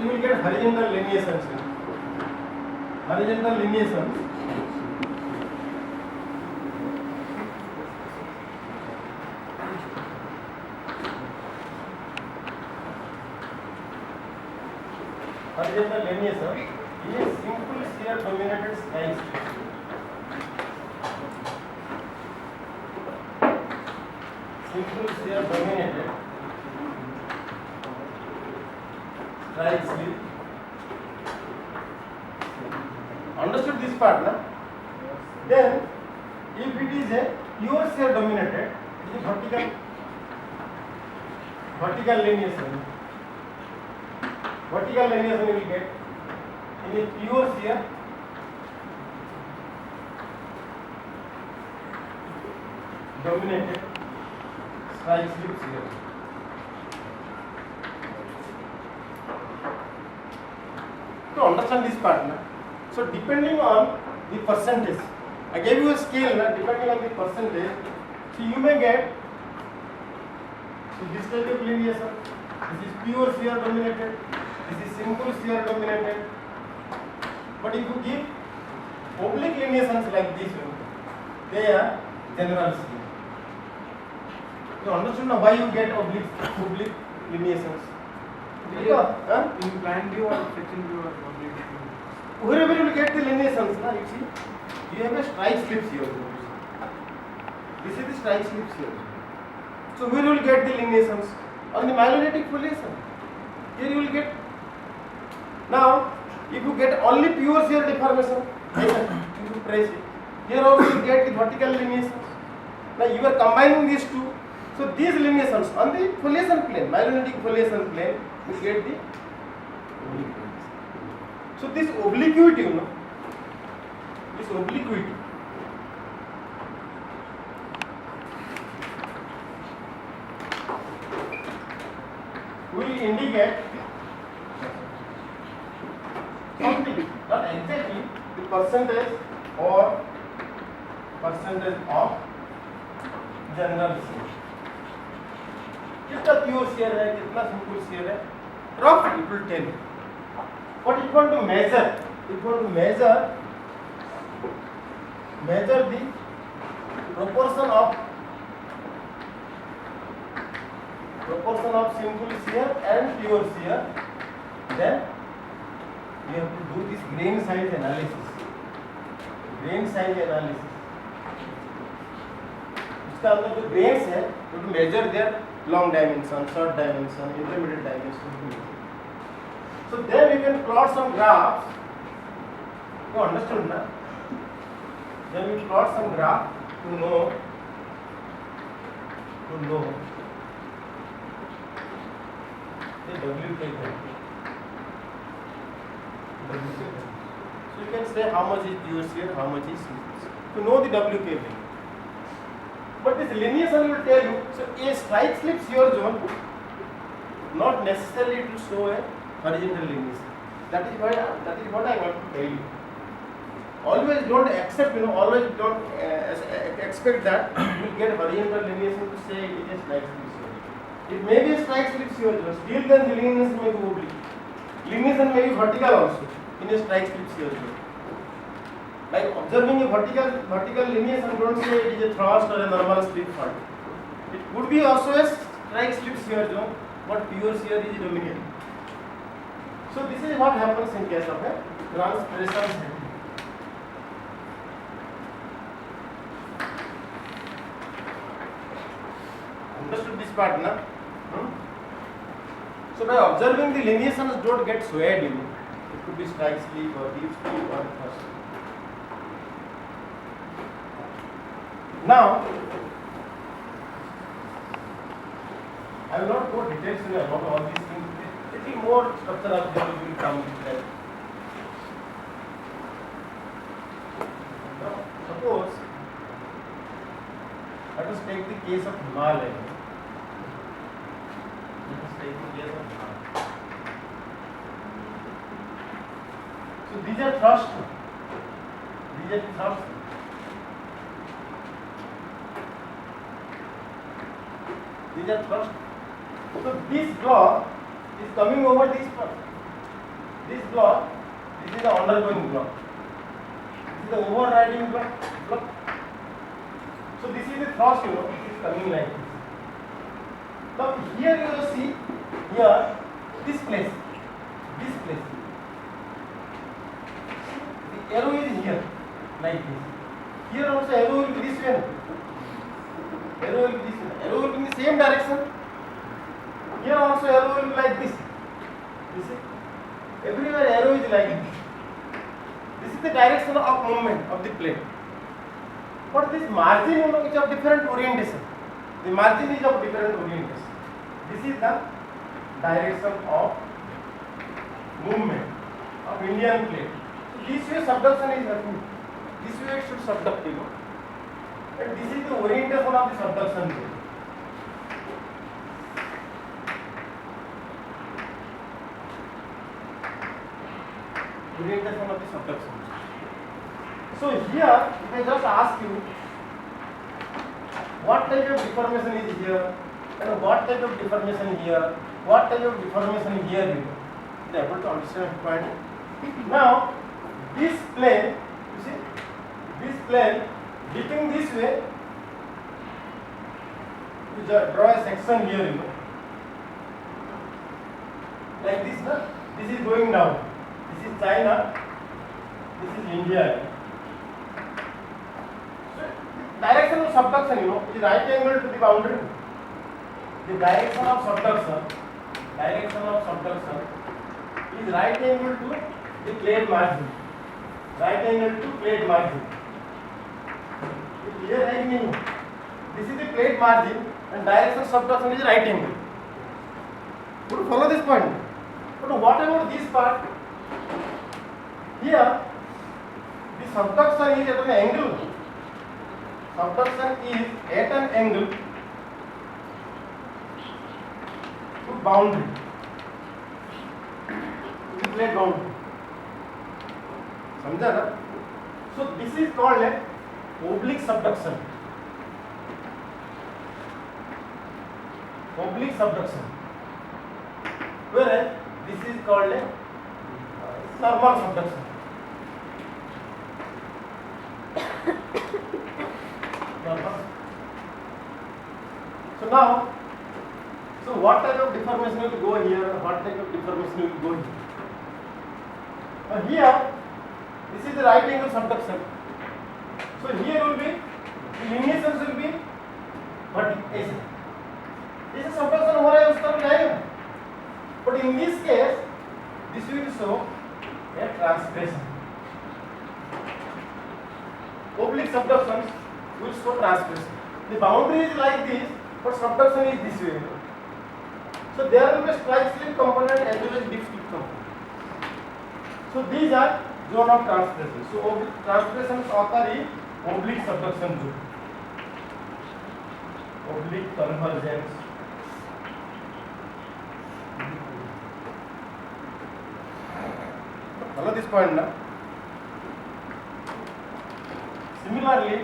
you will get horizontal lineations. Horizontal lineations. Horizontal lineation is simple shear dominated strike slip. Simple shear dominated strike slip. Understood this part, na? Then, if it is a pure shear dominated, it is vertical lineation. Vertical lineation you will get in a pure shear dominated strike slip shear. To understand this part, na? So depending on the percentage, I gave you a scale, na? Depending on the percentage, so you may get this type of lineation. This is pure shear dominated. This is simple shear dominated. But if you give oblique lineations like this, they are general shear. You understand now why you get oblique lineations? In plan view or section view or oblique view? Wherever you will get the lineations, na, you see, you have a strike slip here. This is the strike slip here. So where you will get the lineations? On the myelonetic foliation. Here you will get. Now, if you get only pure shear deformation, if you press it, here also you get the vertical lineations. Now you are combining these two. So these lineations on the foliation plane, myelonetic foliation plane, you get the oblique lineations. So this obliquity, you know, this obliquity will indicate something, not exactly the percentage or percentage of general shear. कितना pure share है, कितना simple share है, rough it will tell you. What it want to measure? It want to measure the proportion of simple shear and pure shear. Then we have to do this grain size analysis. Grain size analysis. इसका अंदर जो grains है, we have to measure their long dimension, short dimension, intermediate dimension. So then we can plot some graphs. You understood, na? Then we plot some graph to know the WK value. So you can say how much is pure shear, how much is simple shear. To know the WK value. But this lineation will tell you. So a strike slip shear zone, not necessarily to show a horizontal lineation. That is what I want to tell you. Always don't accept, always don't expect that you will get horizontal lineation to say it is a strike slip shear. It may be a strike slip shear zone, still then the lineation may be oblique. Lineation may be vertical also in a strike slip shear zone. Like observing a vertical lineation, don't say it is a thrust or a normal slip fault. It could be also a strike slip shear zone, but pure shear is dominating. So this is what happens in case of a transpression setting. Understood this part, na? So by observing the lineations, don't get swayed. It could be strike slip or deep slip or thrust. Now, I will not go details about all these things. Little more structure of the will come with that. Now, suppose let us take the case of Himalaya. Let us take the case of Himalaya. So these are thrust. These are thrust. These are thrust. So this block is coming over this part. this block, this is the undergoing block. This is the overriding block. So this is the thrust, it is coming like this. Now here you will see, here, this place. The arrow is here, like this. Here also arrow will be this way. Arrow will be in the same direction. Here also arrow will be like this. You see? Everywhere arrow is like this. This is the direction of movement of the plate. But this margin, is of different orientation. The margin is of different orientation. This is the direction of movement of Indian plate. So this way subduction is happening. This way it should subduct, and this is the orientation of the subduction plate. Orientation of the subduction. So here, if I just ask you, what type of deformation is here, and what type of deformation here, what type of deformation here, you are able to understand the point. Now, this plane, you see, this plane dipping this way, you draw a section here, like this, no? This is going down. This is China, this is India. So, direction of subduction, is right angle to the boundary. The direction of subduction is right angle to the plate margin. Right angle to plate margin. Clear है कि नहीं? This is the plate margin and direction of subduction is right angle. You follow this point. But what about this part? Here, the subduction is at an angle. Subduction is at an angle to boundary. To the plate boundary. समझा ना? So this is called a oblique subduction. Oblique subduction. Whereas this is called a normal subduction. Normal. So now, what type of deformation will go here? What type of deformation will go here? Here, this is the right angle subduction. So here will be, the lineations will be vertical. जैसे subduction हो रहा है उस तरफ जाएगा. But in this case, this will show a transgression. Oblique subductions will show transgression. The boundary is like this, but subduction is this way. So there will be strike slip component as well as dip slip component. So these are zone of transgression. So transgressions occur in oblique subduction zone. Oblique convergence. Follow this point now. Similarly,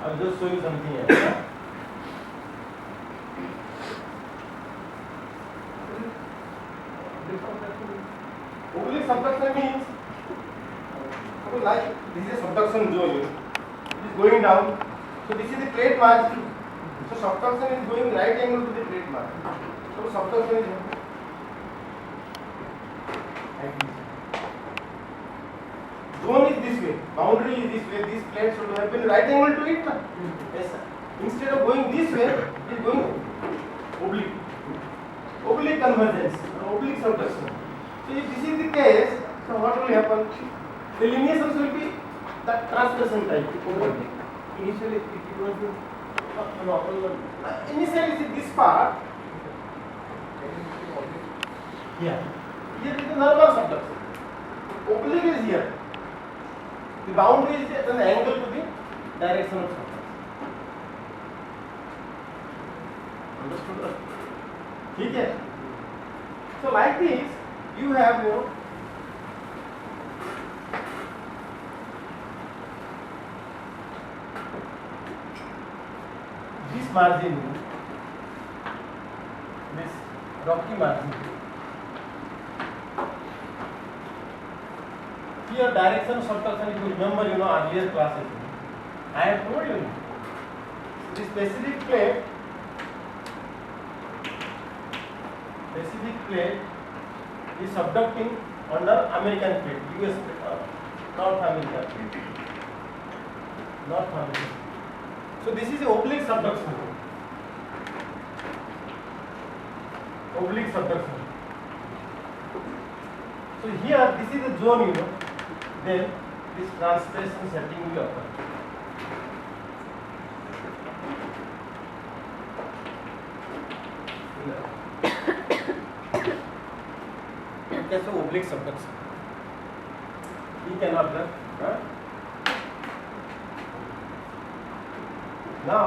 I will just show you something else. Oblique subduction means, like this is a subduction zone. It is going down. So this is the plate margin. So subduction is going right angle to the plate margin. So subduction is like this. Zone is this way, boundary is this way, this plate should have been right angle to it. Yes, sir. Instead of going this way, it is going oblique. Oblique convergence, oblique subduction. So if this is the case, so what will happen? The lineations will be that transgression type. Initially, it was initially this part. Here is the normal subduction. Oblique is here. The boundary is at an angle to the direction of subduction. Understood? ठीक है? So like this, you have this margin, this rocky margin. here direction subtraction, if you remember, earlier classes, I have told you the specific plate is subducting under American plate, US plate, North American plate. So this is oblique subduction. So here this is the zone, then this transpiration setting will occur. Okay, so oblique subduction. You can observe. Now,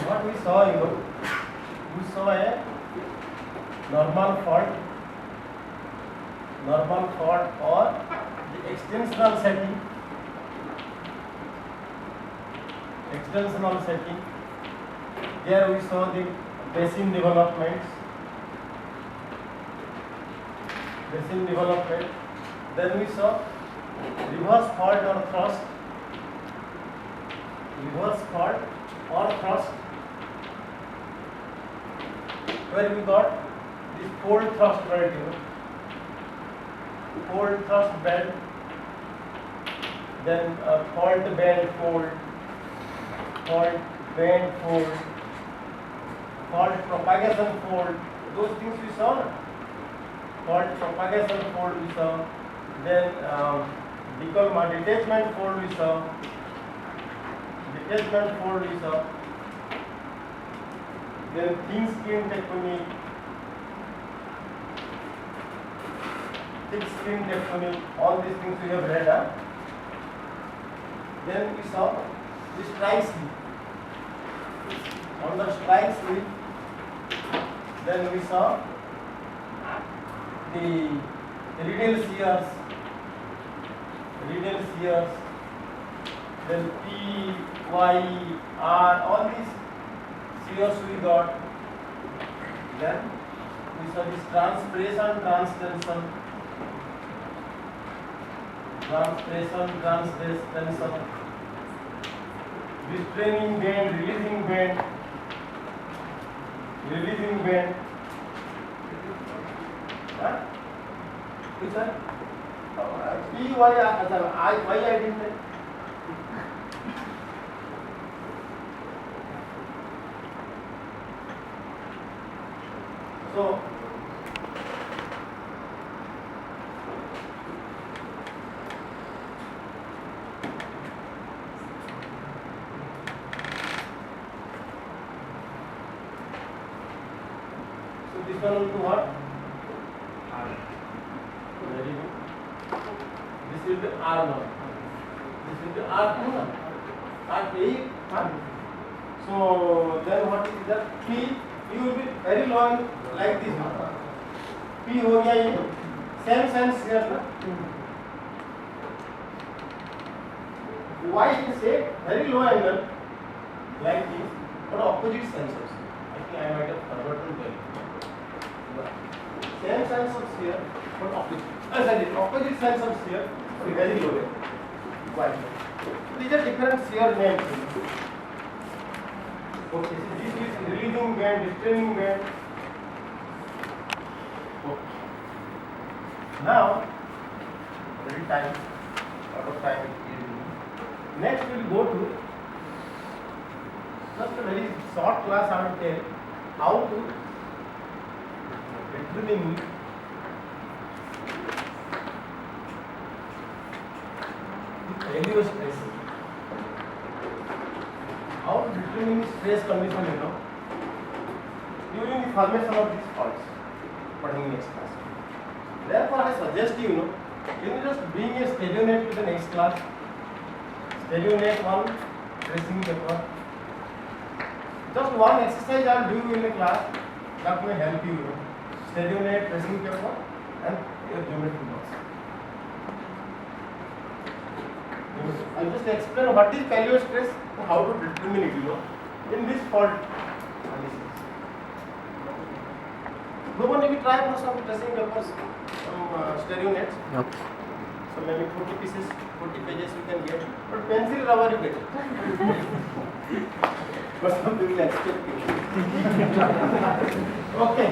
what we saw, we saw a normal fault or the extensional setting. Here we saw the basin development. Then we saw reverse fault or thrust. Where we got this fold thrust belt, fold thrust belt, then fault bend fold, fault propagation fold. Those things we saw. Fault propagation fold we saw. Then detachment fold we saw. Then thin skin tectonic, thick skin tectonic, all these things we have read. Then we saw the strike slip. On the strike slip, then we saw the radial shears, then P, Y, R, all these shears we got. Then we saw this transpiration, transtension, restraining band, releasing band. Which one? P, Y, I didn't say. So this one will do what? Very good. This will be R1. This will be R2. R8. So then what is that? P will be very long like this. P हो गया ये same here ना. Y is a very low angle like this, but opposite sensors. I think I might have forgotten to tell you. Same sensors here, but opposite. Opposite sensors here, but very low. Why? These are different shear names. Okay, so this is releasing band, restraining band. Okay. Now, very time, out of time. Next, we will go to just a very short class. I will tell how to determine LEO stress. How to determine stress condition, during the formation of these faults. Putting next class. Therefore, I suggest you just bring a stereo to the next class. Stereo one tracing paper. Just one exercise I will do in the class that may help you. Stereo tracing paper and your geometry box. I'll just explain what is failure stress and how to determine it, in this fault analysis. Bhuvan, we try for some tracing papers, some stereo nets. Okay. So maybe 40 pieces, 40 pages you can get. But pencil rubber you get. But some people expect it. Okay.